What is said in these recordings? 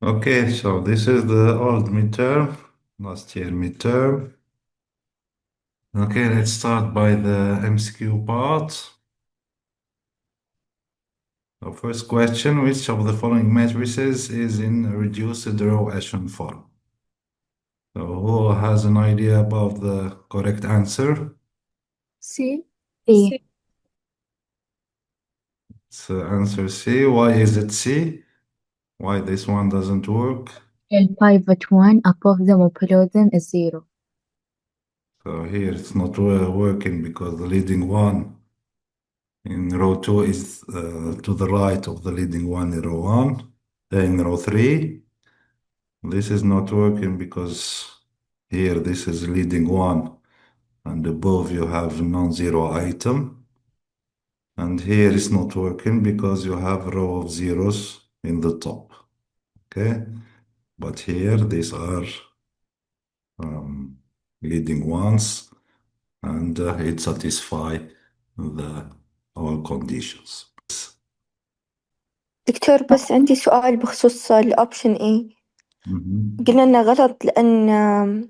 Okay, so this is the old midterm, last year midterm. Okay, let's start by the MCQ part. So first question, which of the following matrices is in a reduced row echelon form? So who has an idea about the correct answer? C. C. It's answer C. Why is it C? Why this one doesn't work? The pivot one above them or below them is 0. So here it's not working because the leading one in row 2 is to the right of the leading one in row 1. In row 3, this is not working because here this is leading 1 and above you have non-zero item. And here it's not working because you have row of zeros in the top. Okay, but here these are um, leading ones and it satisfies the all conditions. دكتور بس عندي سؤال بخصوص الأوبشن A. Mhm. قلنا إنه غلط لأن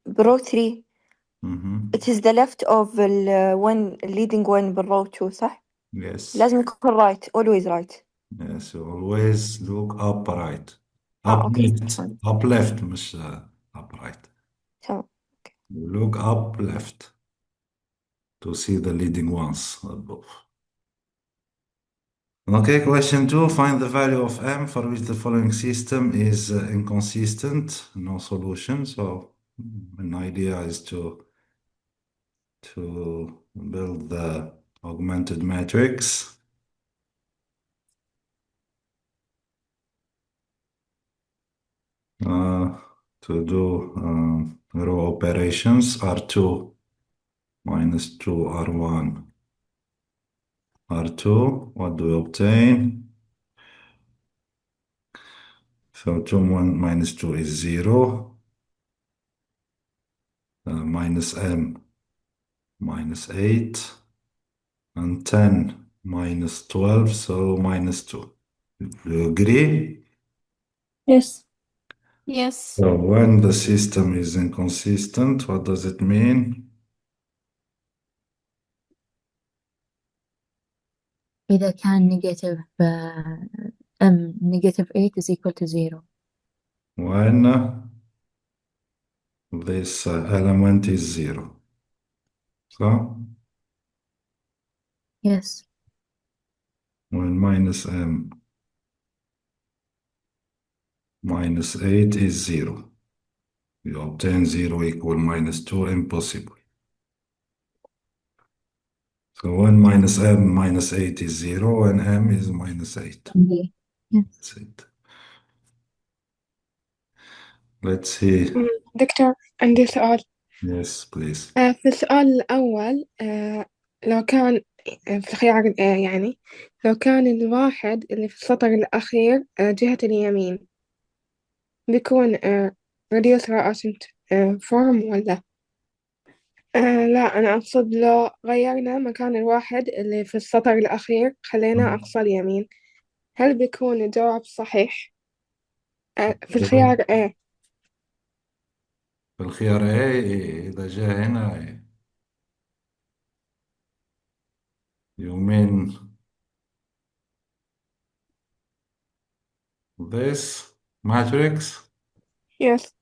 برو 3 Mhm. it is the left of one leading one بالرو 2 صح؟ Yes, لازم يكون right always right. yes, always look upright. Up أوكي left, fine up left, مش upright. تمام. You look up left to see the leading ones above. Okay, question 2. Find the value of m for which the following system is inconsistent, no solution. So an idea is to build the augmented matrix. Uh, to do row operations R2 minus 2 R1 R2. What do we obtain? So 2 1 minus 2 is 0. Minus m minus 8 and 10 minus 12, so minus 2. Do you agree? Yes. Yes. So when the system is inconsistent, what does it mean? إذا كان negative negative 8 is equal to 0. When this element is 0. So Yes. when minus m minus 8 is 0. You obtain 0 equal minus 2, impossible. So when minus m minus 8 is 0 and m is minus 8. Yes. That's it. Let's see. دكتور عندي سؤال. Yes, please. في السؤال الأول لو كان في الخيار يعني لو كان الواحد اللي في السطر الأخير جهة اليمين بيكون reduce Gaussian form ولا لا أنا أقصد لو غيرنا مكان الواحد اللي في السطر الأخير خلينا أقصى اليمين هل بيكون الجواب صحيح في الخيار A؟ في الخيار A إذا جاء هنا you mean this matrix? Yes.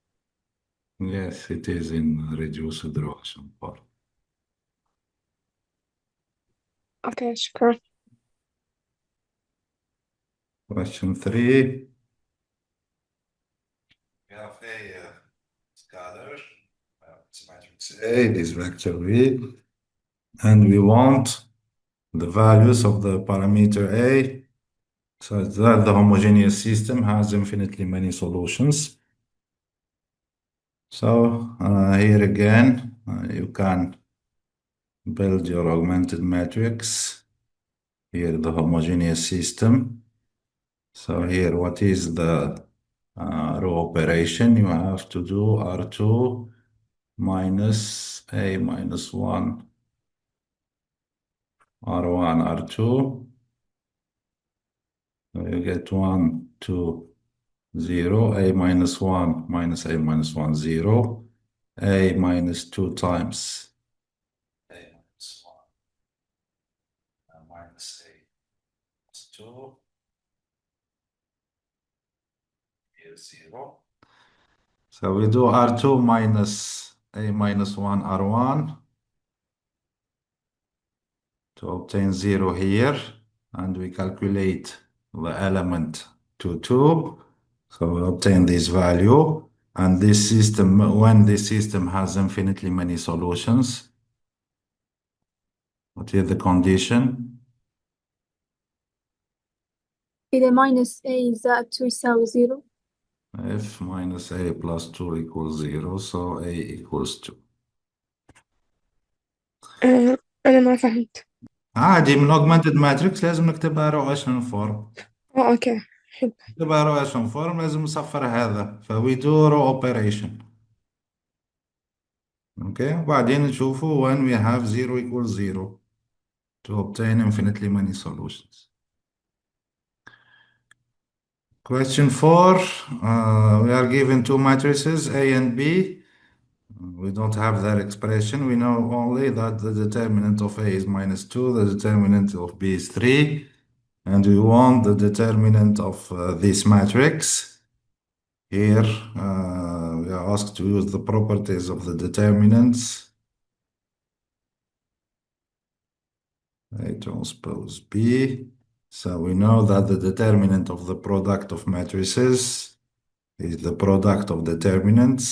Yes, it is in reduced Gaussian form. أوكي شكرا. Question 3. We have a scalar, it's matrix A, this vector V, and we want the values of the parameter A so that the homogeneous system has infinitely many solutions. So here again, you can build your augmented matrix. Here the homogeneous system. So here, what is the row operation? You have to do R2 minus A minus 1, R1, R2. You get 1, 2, 0, a minus 1 minus a minus 1, 0, a minus 2 times a minus 1 minus a plus 2, here 0. So we do R2 minus a minus 1 R1 to obtain 0 here, and we calculate the element 2, 2. So we obtain this value, and this system, when this system has infinitely many solutions, what is the condition? إذا minus a زائد 2 يساوي 0. If minus a plus 2 equals 0, so a equals 2. أنا ما فهمت. عادي من augmented matrix لازم نكتبها رواشن فورم. أوكي حلو. نكتبها رواشن فورم لازم نصفر هذا، فوي دو رو اوبريشن. اوكي وبعدين نشوفوا when we have 0 equals 0 to obtain infinitely many solutions. Question 4, we are given two matrices A and B. We don't have that expression. We know only that the determinant of A is minus 2, the determinant of B is 3, and we want the determinant of this matrix. Here, we are asked to use the properties of the determinants. A transpose B. So we know that the determinant of the product of matrices is the product of determinants.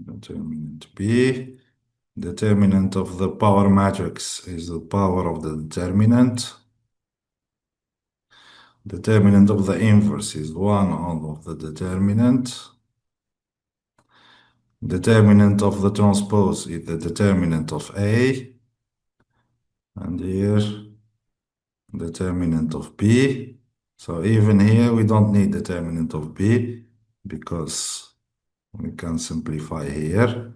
Determinant B. Determinant of the power matrix is the power of the determinant. Determinant of the inverse is 1 of the determinant. Determinant of the transpose is the determinant of A. And here, determinant of B. So even here, we don't need determinant of B because we can simplify here.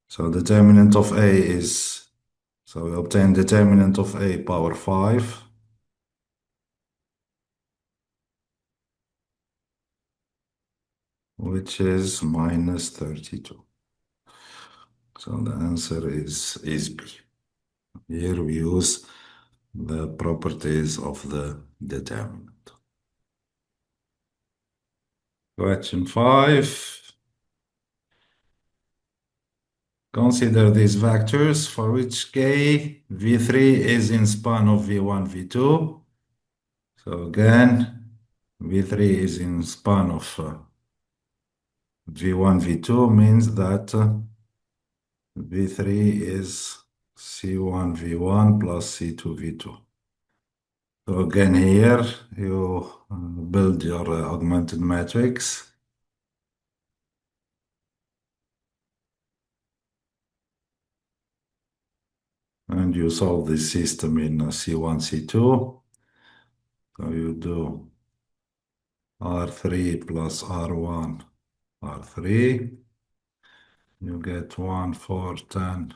So determinant of A is, so we obtain determinant of A power 5. Which is minus 32. So the answer is B. Here we use the properties of the determinant. Question 5. Consider these vectors for which K, V3 is in span of V1, V2. So again, V3 is in span of V1, V2 means that V3 is C1, V1 plus C2, V2. So again here, you build your augmented matrix. And you solve this system in C1, C2. So you do R3 plus R1, R3. You get 1, 4, 10.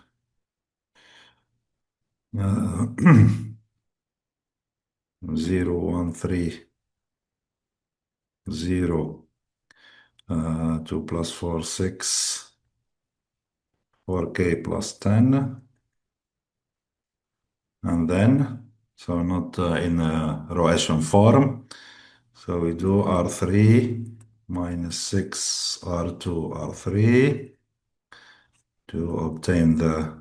0, 1, 3, 0, 2 plus 4, 6, 4K plus 10. And then, so not in a Roacian form. So we do R3 minus 6 R2 R3 to obtain the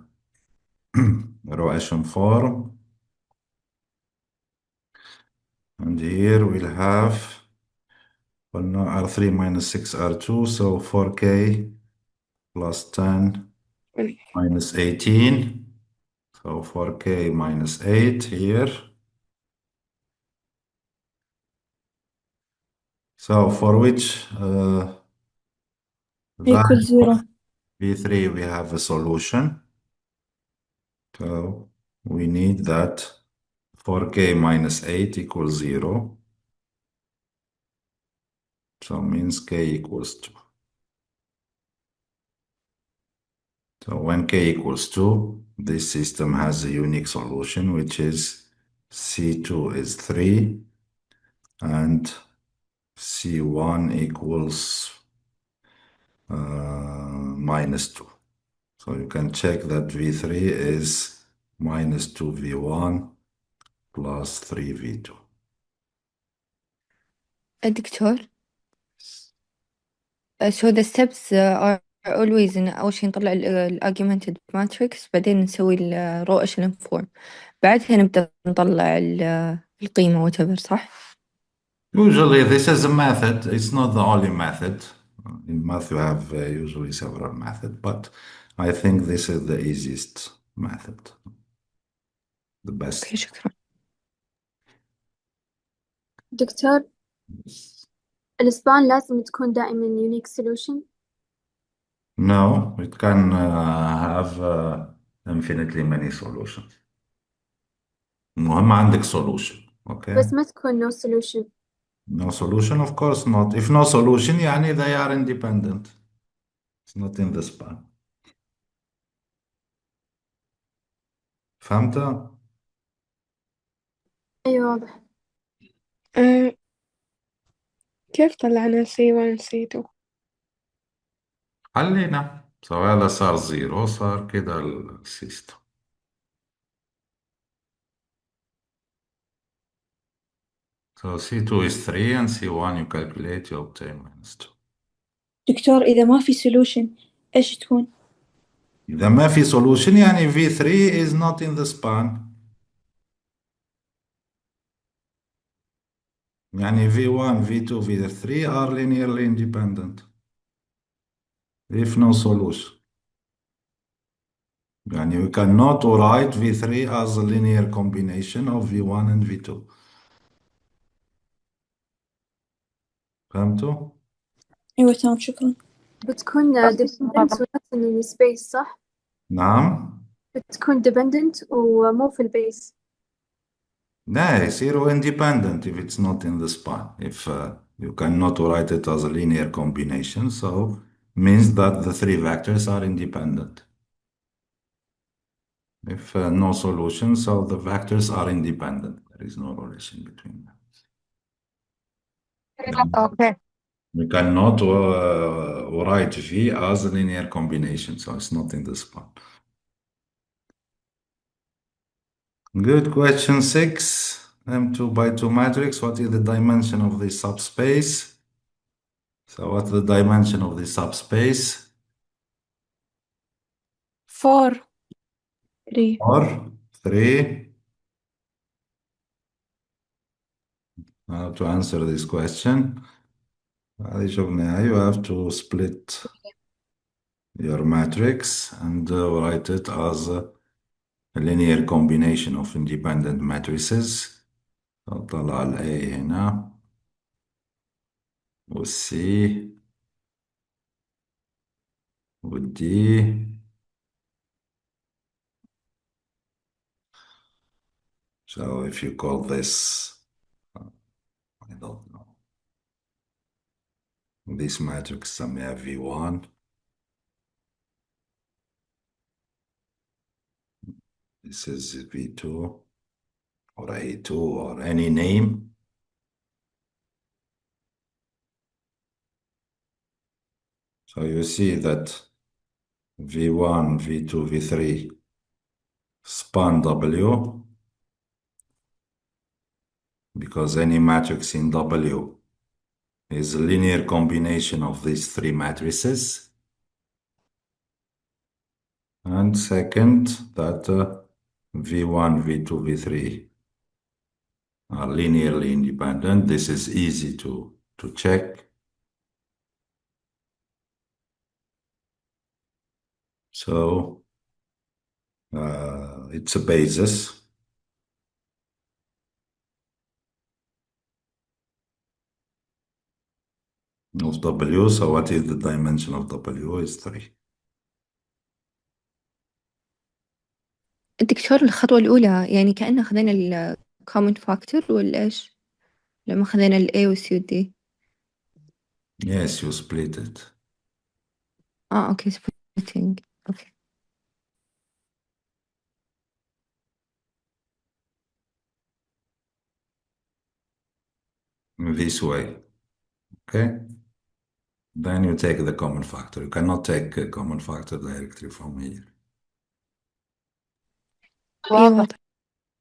Roacian form. And here we'll have, well, no, R3 minus 6 R2, so 4K plus 10 minus 18. So 4K minus 8 here. So for which equal value 0. of V3 we have a solution. So we need that 4K minus 8 equals 0. So means K equals 2. So when k equals 2, this system has a unique solution, which is C2 is 3 and C1 equals -2. So you can check that V3 is -2 V1 plus 3 V2. دكتور so the steps are always إن أول شي نطلع ال argumented matrix بعدين نسوي ال row echelon form بعدها نبدأ نطلع القيمة whatever صح؟ Usually this is a method. It's not the only method. In math you have usually several methods, but I think this is the easiest method. The best. أوكي شكرا. دكتور الإسبان لازم تكون دائما unique solution. No, it can have infinitely many solutions. المهم عندك solution. Okay. بس ما تكون no solution. No solution, of course not. If no solution, يعني they are independent. It's not in the span. فهمت؟ أيوة واضح. كيف طلعنا C1 C2؟ حلينا. So هذا صار 0 صار كده السيستم. So C2 is 3 and C1 you calculate you obtain -2. دكتور إذا ما في solution إيش تكون؟ إذا ما في solution يعني V3 is not in the span. يعني V1, V2, V3 are linearly independent. If no solution. يعني we cannot write V3 as a linear combination of V1 and V2. فهمتوا؟ أيوة تمام شكرا. بتكون dependent ولكن in space صح؟ نعم. بتكون dependent ومو في البيس. No, zero independent if it's not in the span. If you cannot write it as a linear combination, so means that the three vectors are independent. If no solution, so the vectors are independent. There is no relation between them. Okay. We cannot write V as a linear combination, so it's not in the span. Good. Question 6. M2 by 2 matrix. What is the dimension of this subspace? So what's the dimension of this subspace? 4 3 Or 3. How to answer this question? You have to split your matrix and write it as a linear combination of independent matrices. طلع ال A هنا وال C وال D. So if you call this, I don't know, this matrix سميها V1. This is V2 or A2 or any name. So you see that V1, V2, V3 span W because any matrix in W is a linear combination of these three matrices. And second, that V1, V2, V3 are linearly independent. This is easy to check. So it's a basis. Of W, so what is the dimension of W is 3. الدكتور الخطوة الأولى يعني كأننا خذينا ال common factor ولا إيش؟ لما خذينا ال A وال C وال D. Yes, you split it. أوكي splitting. أوكي. this way. Okay? Then you take the common factor. You cannot take a common factor directly from here. أيوة.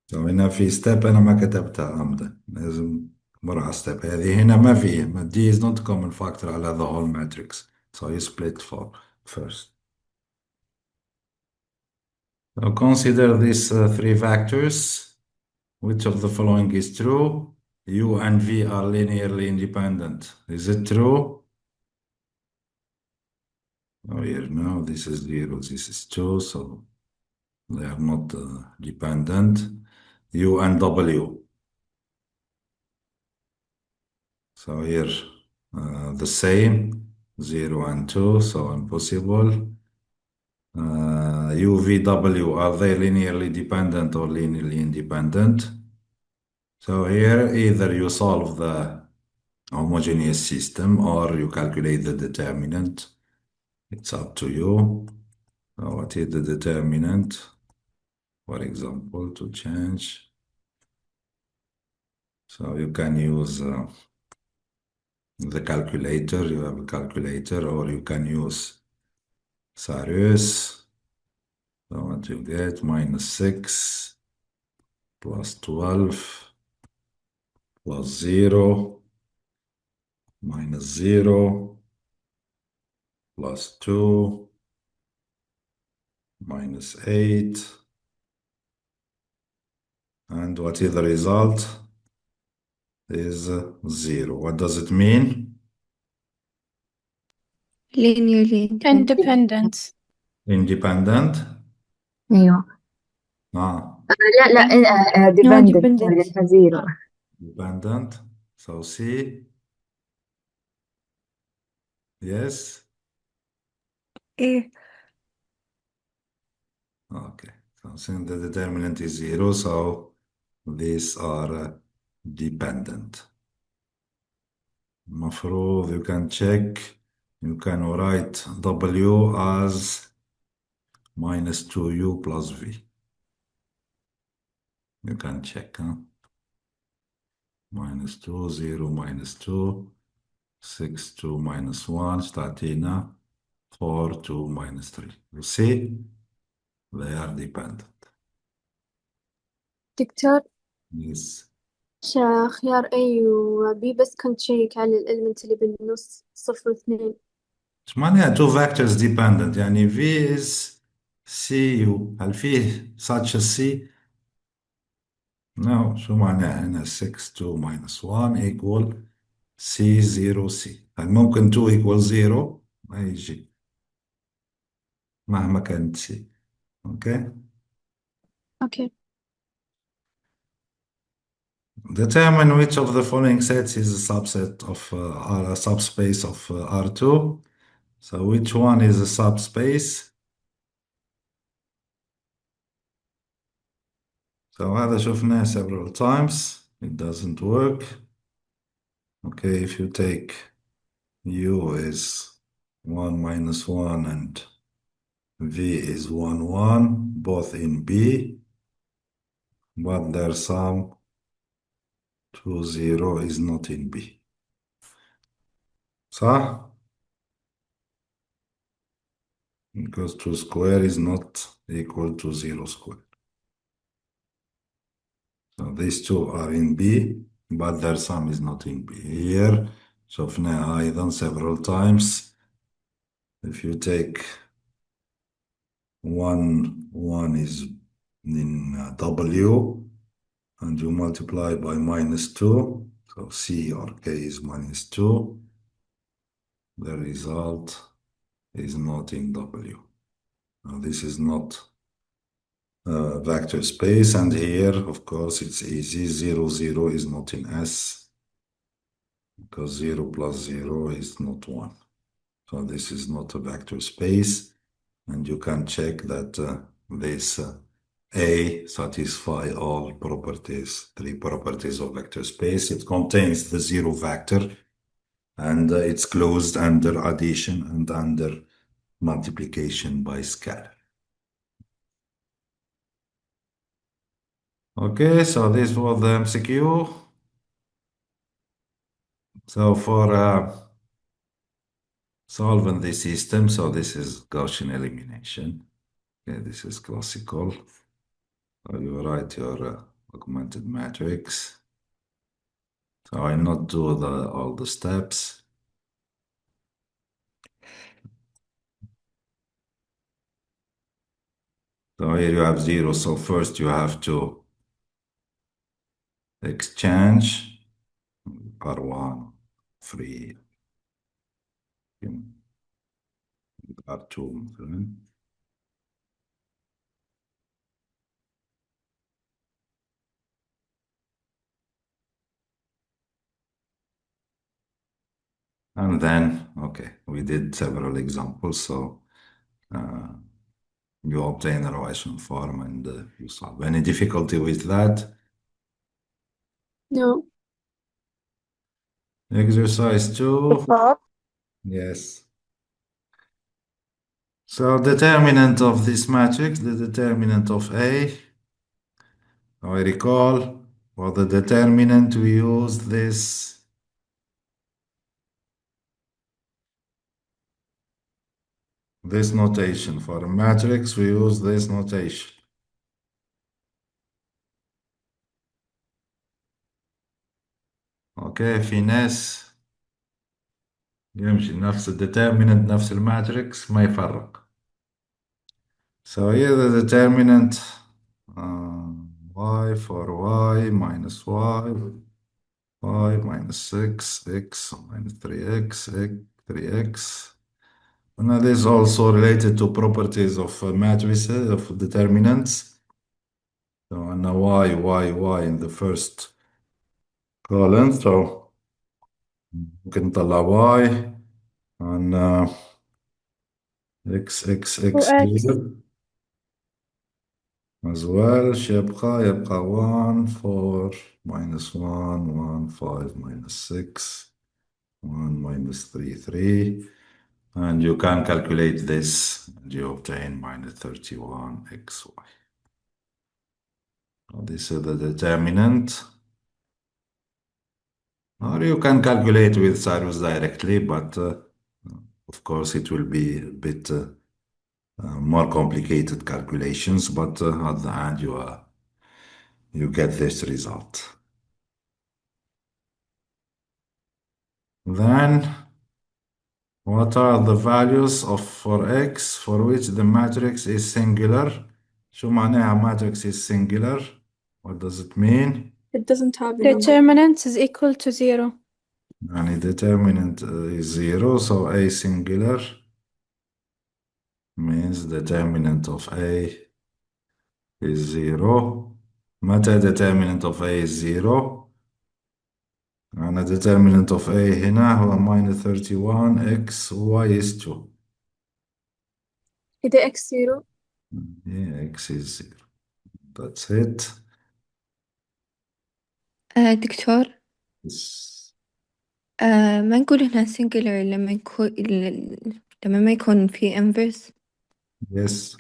So هنا في step أنا ما كتبتها عمدا، لازم مرة على step هذه. هنا ما فيه، D is not a common factor على the whole matrix. So you split for first. So consider these three vectors. Which of the following is true? U and V are linearly independent. Is it true? Oh, here, no, this is 0, this is 2, so they are not dependent. U and W. So here, the same, 0 and 2, so impossible. UVW, are they linearly dependent or linearly independent? So here, either you solve the homogeneous system or you calculate the determinant. It's up to you. So what is the determinant? For example, to change. So you can use the calculator. You have a calculator, or you can use Sarius. So what you get? -6 plus 12 plus 0 -0 plus 2 -8. And what is the result? Is 0. What does it mean? linearly independent. Independent. أيوة. لا No dependent dependent. لأنها زيرو. Dependent. So C. Yes. إيه. Okay. So since the determinant is 0, so these are dependent. المفروض you can check. You can write W as -2U plus V. You can check, huh? -2, 0, -2, 6, 2, -1, statina, 4, 2, -3. You see? They are dependent. دكتور Yes. خيار A و B بس كنت شيك على الإلمنت اللي بالنص 0 و2. ايش معناها two vectors dependent؟ يعني V is CU، هل فيه such a C؟ No. شو معناها هنا 6 2 -1 equal C 0 C؟ هل ممكن 2 equal 0؟ ما يجي مهما كانت C. اوكي. أوكي. Determine which of the following sets is a subset of a subspace of R2. So which one is a subspace? So هذا شفناه several times. It doesn't work. Okay, if you take U is 1 -1 and V is 1 1, both in B, but their sum 2 0 is not in B. صح? Because 2 square is not equal to 0 square. So these two are in B, but their sum is not in B. Here, شفناها أيضا several times. If you take 1 is in W, and you multiply by -2, so C or K is -2, the result is not in W. Now this is not a vector space, and here, of course, it's easy. 0 0 is not in S, because 0 plus 0 is not 1. So this is not a vector space, and you can check that this A satisfy all properties, three properties of vector space. It contains the zero vector, and it's closed under addition and under multiplication by scalar. Okay, so this was the MCQ. So for solving this system, so this is Gaussian elimination. Okay, this is classical. So you write your augmented matrix. So I not do all the steps. So here you have 0. So first you have to exchange R1, 3, R2 مثلا. And then, okay, we did several examples. So you obtain a Gaussian form and you solve. Any difficulty with that? No. Exercise 2. Yes. So determinant of this matrix, the determinant of A. I recall for the determinant we use this notation. For a matrix we use this notation. اوكي في ناس يمشي نفس الديترمينانت نفس الماتريكس ما يفرق. So here the determinant y for y minus y, y minus 6, x minus 3x, 3x. And that is also related to properties of matrices, of determinants. So and y in the first column. So ممكن نطلع y and x وX here as well. يبقى 1 4 minus 1 1 5 minus 6 1 minus 3 3. And you can calculate this and you obtain minus 31 xy. So this is the determinant. Or you can calculate with Cyrus directly, but of course it will be a bit more complicated calculations, but at the end you get this result. Then what are the values of for x for which the matrix is singular? شو معناها matrix is singular? What does it mean? It doesn't have a number. determinant is equal to 0. And determinant is 0, so A singular means determinant of A is 0. متى determinant of A is 0? أنا determinant of A هنا هو minus 31 x y is 2. إذا X 0 Yeah, x is 0. That's it. دكتور Yes. ما نقول هنا singular لما ما يكون في inverse. Yes.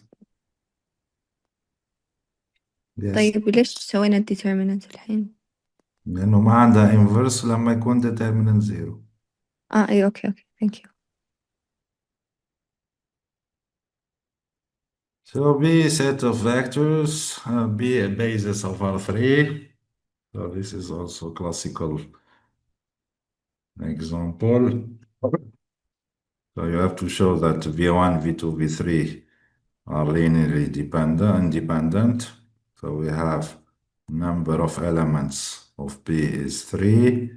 Yes. طيب ليش سوينا determinant الحين؟ لأنه ما عندها inverse لما يكون determinant 0. أي أوكي thank you. So B set of vectors, B a basis of R3. So this is also classical example. So you have to show that V1, V2, V3 are linearly independent. So we have number of elements of B is 3.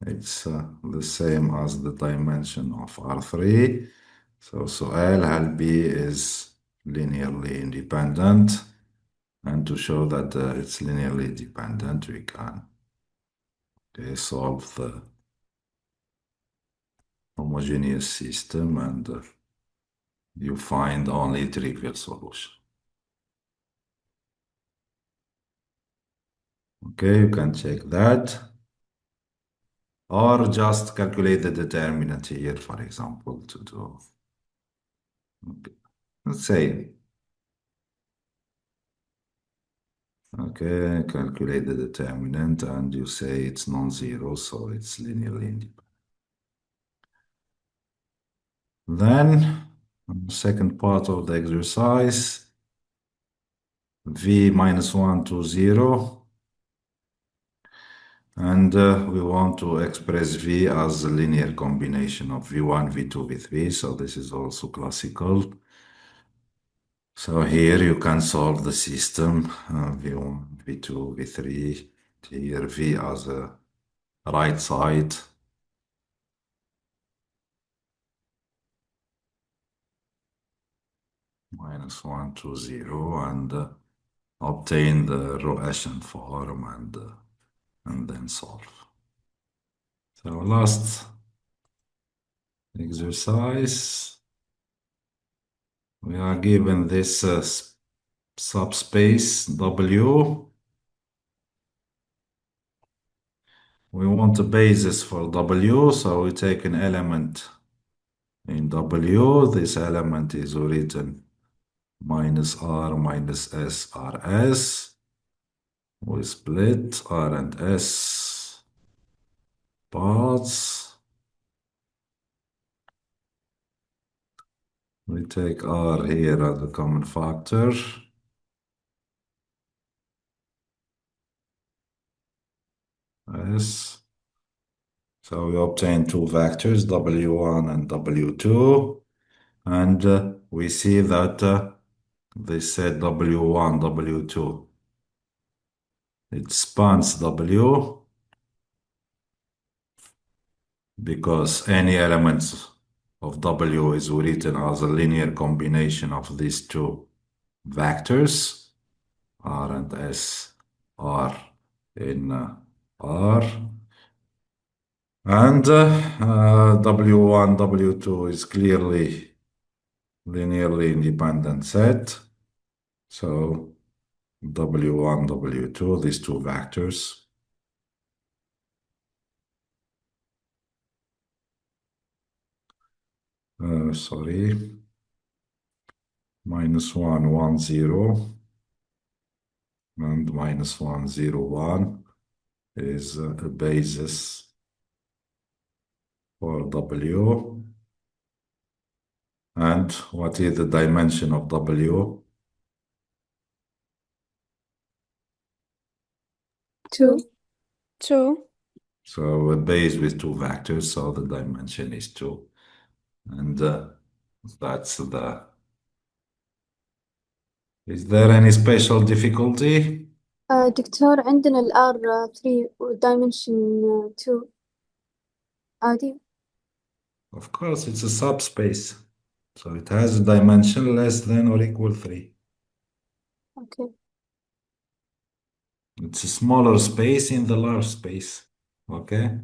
It's the same as the dimension of R3. So سؤال هل B is linearly independent? And to show that it's linearly dependent, we can solve the homogeneous system and you find only trivial solution. Okay, you can check that. Or just calculate the determinant here, for example, to do. Okay. Let's say Okay, calculate the determinant and you say it's non-zero, so it's linearly independent. Then, second part of the exercise, v minus 1 to 0. And we want to express v as a linear combination of v1, v2, v3. So this is also classical. So here you can solve the system v1, v2, v3. Here v as a right side. Minus 1 to 0 and obtain the Roashian form and then solve. So last exercise, we are given this subspace W. We want a basis for W, so we take an element in W. This element is written minus R minus S R S. We split R and S parts. We take R here as a common factor. S. So we obtain two vectors, W1 and W2. And we see that this set W1, W2, it spans W because any elements of W is written as a linear combination of these two vectors, R and S are in R. And W1, W2 is clearly linearly independent set. So W1, W2, these two vectors. Sorry. Minus 1, 1, 0. And minus 1, 0, 1 is a basis for W. And what is the dimension of W? 2. 2. So a base with two vectors, so the dimension is 2. And that's the... Is there any special difficulty? دكتور عندنا ال R3 dimension 2 عادي. Of course, it's a subspace. So it has a dimension less than or equal 3. Okay. It's a smaller space in the large space. Okay?